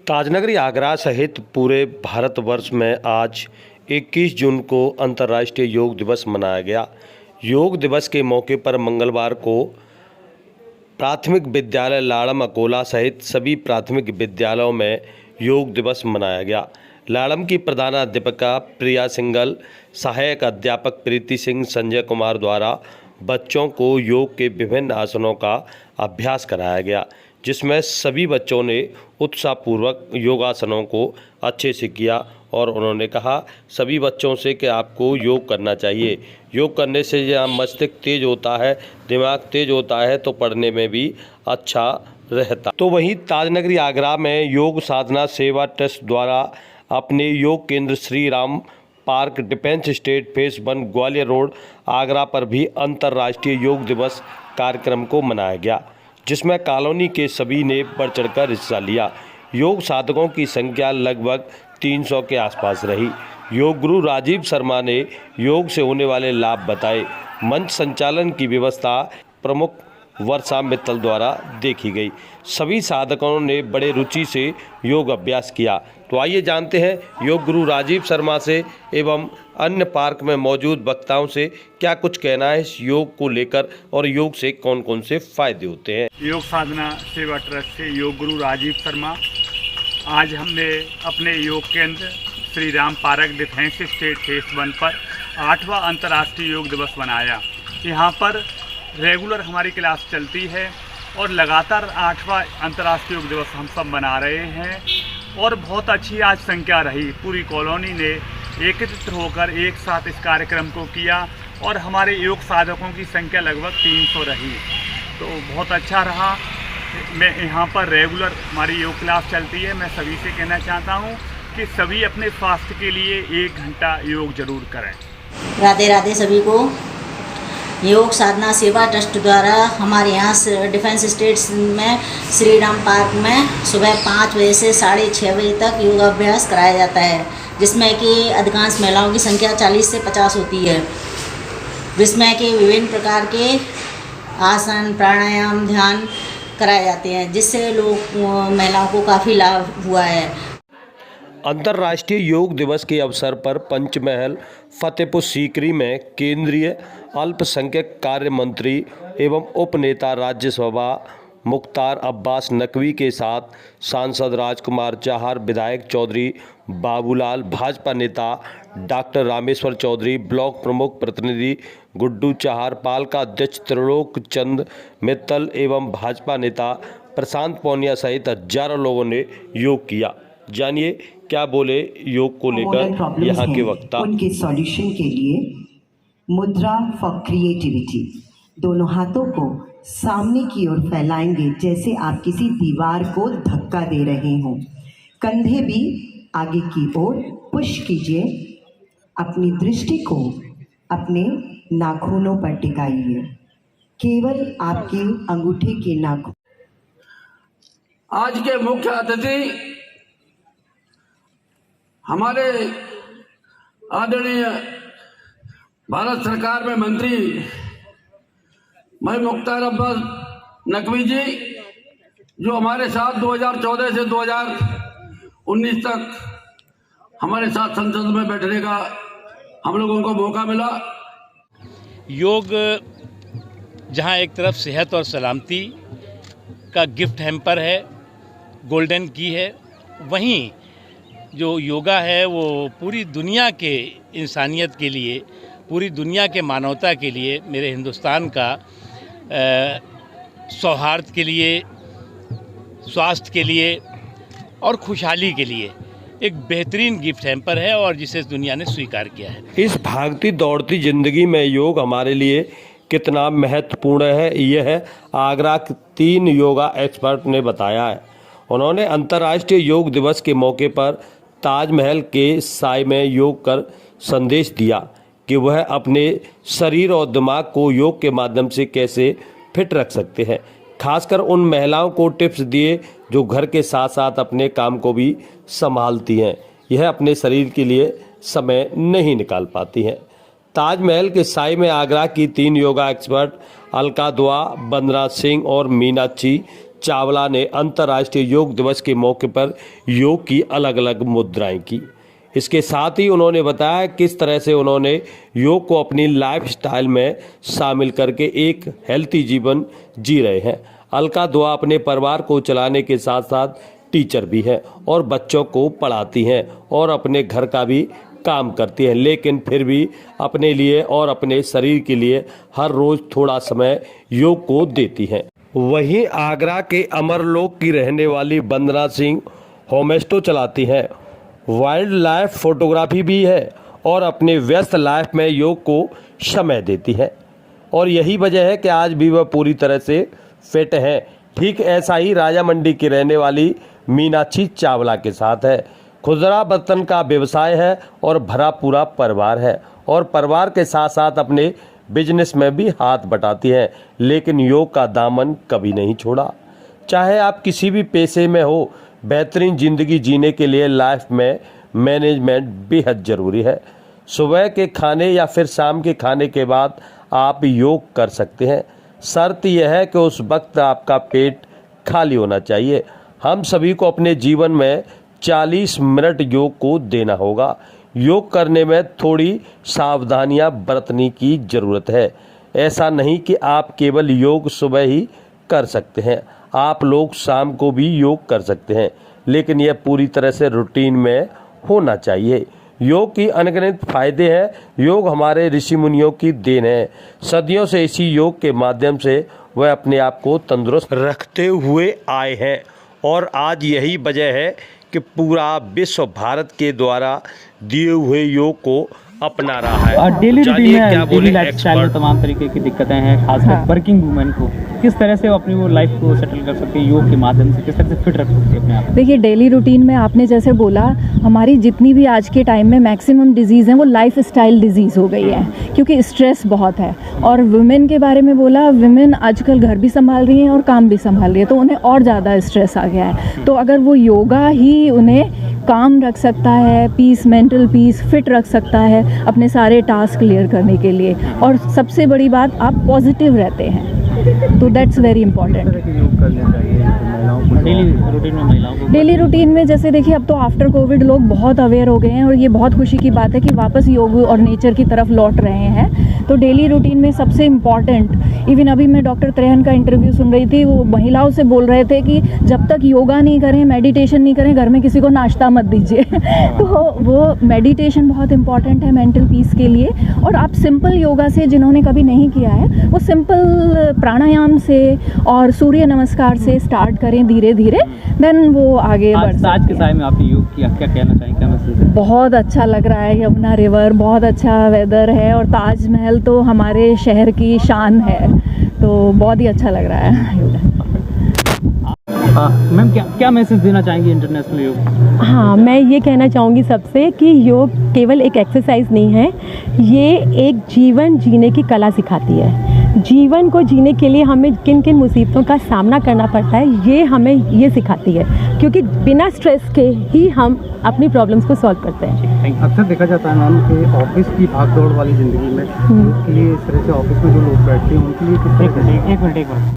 ताजनगरी आगरा सहित पूरे भारतवर्ष में आज 21 जून को अंतर्राष्ट्रीय योग दिवस मनाया गया। योग दिवस के मौके पर मंगलवार को प्राथमिक विद्यालय लाड़म अकोला सहित सभी प्राथमिक विद्यालयों में योग दिवस मनाया गया। लाड़म की प्रधानाध्यापिका प्रिया सिंघल, सहायक अध्यापक प्रीति सिंह, संजय कुमार द्वारा बच्चों को योग के विभिन्न आसनों का अभ्यास कराया गया, जिसमें सभी बच्चों ने उत्साहपूर्वक योगासनों को अच्छे से किया और उन्होंने कहा सभी बच्चों से कि आपको योग करना चाहिए। योग करने से जहाँ मस्तिष्क तेज होता है, दिमाग तेज होता है, तो पढ़ने में भी अच्छा रहता। तो वहीं ताजनगरी आगरा में योग साधना सेवा ट्रस्ट द्वारा अपने योग केंद्र Shri Ram park, defence state face 1, Gwalior road, Agra पर भी अंतर्राष्ट्रीय योग दिवस कार्यक्रम को मनाया गया, जिसमें कॉलोनी के सभी ने बढ़ चढ़कर हिस्सा लिया। योग साधकों की संख्या लगभग 300 के आसपास रही। योग गुरु राजीव शर्मा ने योग से होने वाले लाभ बताए। मंच संचालन की व्यवस्था प्रमुख वर्षा मित्तल द्वारा देखी गई। सभी साधकों ने बड़े रुचि से योग अभ्यास किया। तो आइए जानते हैं योग गुरु राजीव शर्मा से एवं अन्य पार्क में मौजूद वक्ताओं से क्या कुछ कहना है इस योग को लेकर और योग से कौन कौन से फायदे होते हैं। योग साधना सेवा ट्रस्ट से योग गुरु राजीव शर्मा। आज हमने अपने योग केंद्र Shri Ram park, defence state face 1 पर 8वां अंतर्राष्ट्रीय योग दिवस मनाया। यहाँ पर रेगुलर हमारी क्लास चलती है और लगातार 8वां अंतर्राष्ट्रीय योग दिवस हम सब मना रहे हैं और बहुत अच्छी आज संख्या रही। पूरी कॉलोनी ने एकत्रित होकर एक साथ इस कार्यक्रम को किया और हमारे योग साधकों की संख्या लगभग 300 रही, तो बहुत अच्छा रहा। मैं यहाँ पर रेगुलर हमारी योग क्लास चलती है। मैं सभी से कहना चाहता हूँ कि सभी अपने स्वास्थ्य के लिए 1 घंटा योग जरूर करें। राधे राधे सभी को। योग साधना सेवा ट्रस्ट द्वारा हमारे यहाँ डिफेंस स्टेट्स में श्री राम पार्क में सुबह 5 बजे से 6:30 बजे तक योगाभ्यास कराया जाता है, जिसमें कि अधिकांश महिलाओं की संख्या 40 से 50 होती है, जिसमें कि विभिन्न प्रकार के आसन, प्राणायाम, ध्यान कराए जाते हैं, जिससे महिलाओं को काफ़ी लाभ हुआ है। अंतर्राष्ट्रीय योग दिवस के अवसर पर पंचमहल फतेहपुर सीकरी में केंद्रीय अल्पसंख्यक कार्य मंत्री एवं उपनेता राज्यसभा मुख्तार अब्बास नकवी के साथ सांसद राजकुमार चाहर, विधायक चौधरी बाबूलाल, भाजपा नेता डॉक्टर रामेश्वर चौधरी, ब्लॉक प्रमुख प्रतिनिधि गुड्डू चाहर, पालिका अध्यक्ष त्रिलोक चंद मित्तल एवं भाजपा नेता प्रशांत पौनिया सहित हजारों लोगों ने योग किया। जानिए क्या बोले योग को लेकर यहाँ के वक्ता। उनके सॉल्यूशन के लिए मुद्रा फॉर क्रिएटिविटी। दोनों हाथों को सामने की ओर फैलाएंगे जैसे आप किसी दीवार को धक्का दे रहे हों। कंधे भी आगे की ओर पुश कीजिए। अपनी दृष्टि को अपने नाखूनों पर टिकाइए, केवल आपके अंगूठे के नाखून। आज के मुख्य अतिथि हमारे आदरणीय भारत सरकार में मंत्री भाई मुख्तार अब्बास नकवी जी, जो हमारे साथ 2014 से 2019 तक हमारे साथ संसद में बैठने का हम लोगों को मौका मिला। योग जहां एक तरफ सेहत और सलामती का गिफ्ट हैम्पर है, गोल्डन की है, वहीं जो योगा है वो पूरी दुनिया के इंसानियत के लिए, पूरी दुनिया के मानवता के लिए, मेरे हिंदुस्तान का सौहार्द के लिए, स्वास्थ्य के लिए और खुशहाली के लिए एक बेहतरीन गिफ्ट हैम्पर है और जिसे दुनिया ने स्वीकार किया है। इस भागती दौड़ती जिंदगी में योग हमारे लिए कितना महत्वपूर्ण है, यह आगरा के 3 योगा एक्सपर्ट ने बताया है। उन्होंने अंतर्राष्ट्रीय योग दिवस के मौके पर ताजमहल के साय में योग कर संदेश दिया कि वह अपने शरीर और दिमाग को योग के माध्यम से कैसे फिट रख सकते हैं। खासकर उन महिलाओं को टिप्स दिए जो घर के साथ साथ अपने काम को भी संभालती हैं, यह अपने शरीर के लिए समय नहीं निकाल पाती हैं। ताजमहल के साय में आगरा की 3 योगा एक्सपर्ट अलका दुआ, बंदना सिंह और मीनाक्षी चावला ने अंतर्राष्ट्रीय योग दिवस के मौके पर योग की अलग अलग मुद्राएं की। इसके साथ ही उन्होंने बताया किस तरह से उन्होंने योग को अपनी लाइफस्टाइल में शामिल करके एक हेल्थी जीवन जी रहे हैं। अलका दुआ अपने परिवार को चलाने के साथ साथ टीचर भी है और बच्चों को पढ़ाती हैं और अपने घर का भी काम करती है, लेकिन फिर भी अपने लिए और अपने शरीर के लिए हर रोज थोड़ा समय योग को देती हैं। वहीं आगरा के अमरलोक की रहने वाली वंदना सिंह होमस्टे चलाती हैं, वाइल्ड लाइफ फोटोग्राफी भी है और अपने व्यस्त लाइफ में योग को समय देती है और यही वजह है कि आज भी वह पूरी तरह से फिट है। ठीक ऐसा ही राजा मंडी की रहने वाली मीनाक्षी चावला के साथ है। खुदरा बर्तन का व्यवसाय है और भरा पूरा परिवार है और परिवार के साथ साथ अपने बिजनेस में भी हाथ बटाती है, लेकिन योग का दामन कभी नहीं छोड़ा। चाहे आप किसी भी पेशे में हो, बेहतरीन ज़िंदगी जीने के लिए लाइफ में मैनेजमेंट बेहद ज़रूरी है। सुबह के खाने या फिर शाम के खाने के बाद आप योग कर सकते हैं। शर्त यह है कि उस वक्त आपका पेट खाली होना चाहिए। हम सभी को अपने जीवन में 40 मिनट योग को देना होगा। योग करने में थोड़ी सावधानियां बरतने की ज़रूरत है। ऐसा नहीं कि आप केवल योग सुबह ही कर सकते हैं, आप लोग शाम को भी योग कर सकते हैं, लेकिन यह पूरी तरह से रूटीन में होना चाहिए। योग की अनगिनत फायदे हैं। योग हमारे ऋषि मुनियों की देन है। सदियों से इसी योग के माध्यम से वह अपने आप को तंदुरुस्त रखते हुए आए हैं और आज यही वजह है कि पूरा विश्व भारत के द्वारा दिए हुए योग को अपना रहा है। और डेली रूटीन जानिए में क्या डेली बोले लाइफस्टाइल में एक्सपर्ट। तमाम तरीके की दिक्कतें हैं, खासकर वर्किंग वुमेन को किस तरह से वो अपनी वो लाइफ को सेटल कर सकती है योग के माध्यम से, किस तरह से फिट रख सकती है अपने आप को? देखिए, डेली रूटीन में आपने जैसे बोला, हमारी जितनी भी आज के टाइम में मैक्सिमम डिजीज़ हैं वो लाइफ स्टाइल डिजीज़ हो गई है, क्योंकि स्ट्रेस बहुत है। और वुमेन के बारे में बोला, वुमेन आजकल घर भी संभाल रही हैं और काम भी संभाल रही है, तो उन्हें और ज़्यादा स्ट्रेस आ गया है। तो अगर वो योगा ही उन्हें काम रख सकता है, पीस, मेंटल पीस, फिट रख सकता है अपने सारे टास्क क्लियर करने के लिए, और सबसे बड़ी बात, आप पॉजिटिव रहते हैं, तो that's very important. Daily routine में महिलाओं को डेली रूटीन में जैसे देखिए, अब तो आफ्टर कोविड लोग बहुत अवेयर हो गए हैं और ये बहुत खुशी की बात है कि वापस योग और नेचर की तरफ लौट रहे हैं। तो डेली रूटीन में सबसे इम्पॉर्टेंट, इवन अभी मैं डॉक्टर त्रेहन का इंटरव्यू सुन रही थी, वो महिलाओं से बोल रहे थे कि जब तक योगा नहीं करें, मेडिटेशन नहीं करें, घर में किसी को नाश्ता मत दीजिए। तो वो मेडिटेशन बहुत इंपॉर्टेंट है मेंटल पीस के लिए। और आप सिंपल योगा से, जिन्होंने कभी नहीं किया है, वो सिंपल प्राणायाम से और सूर्य नमस्कार से स्टार्ट करें धीरे धीरे, देन वो आगे बढ़ सकते हैं। आज के समय में आपने योग किया, क्या कहना चाहेंगे, क्या मैसेज है? बहुत अच्छा लग रहा है, यमुना रिवर, बहुत अच्छा वेदर है और ताजमहल तो हमारे शहर की शान है, तो बहुत ही अच्छा लग रहा है। मैम, क्या मैसेज देना चाहेंगी इंटरनेशनल योग? हाँ, मैं ये कहना चाहूँगी सबसे कि योग केवल एक एक्सरसाइज नहीं है, ये एक जीवन जीने की कला सिखाती है। जीवन को जीने के लिए हमें किन किन मुसीबतों का सामना करना पड़ता है, ये हमें ये सिखाती है, क्योंकि बिना स्ट्रेस के ही हम अपनी प्रॉब्लम्स को सॉल्व करते हैं। अक्सर देखा जाता है मैम कि ऑफिस की भागदौड़ वाली ज़िंदगी में योग के लिए इस तरह से ऑफिस में जो लोग बैठते हैं उनके लिए किस तरह एक मिनट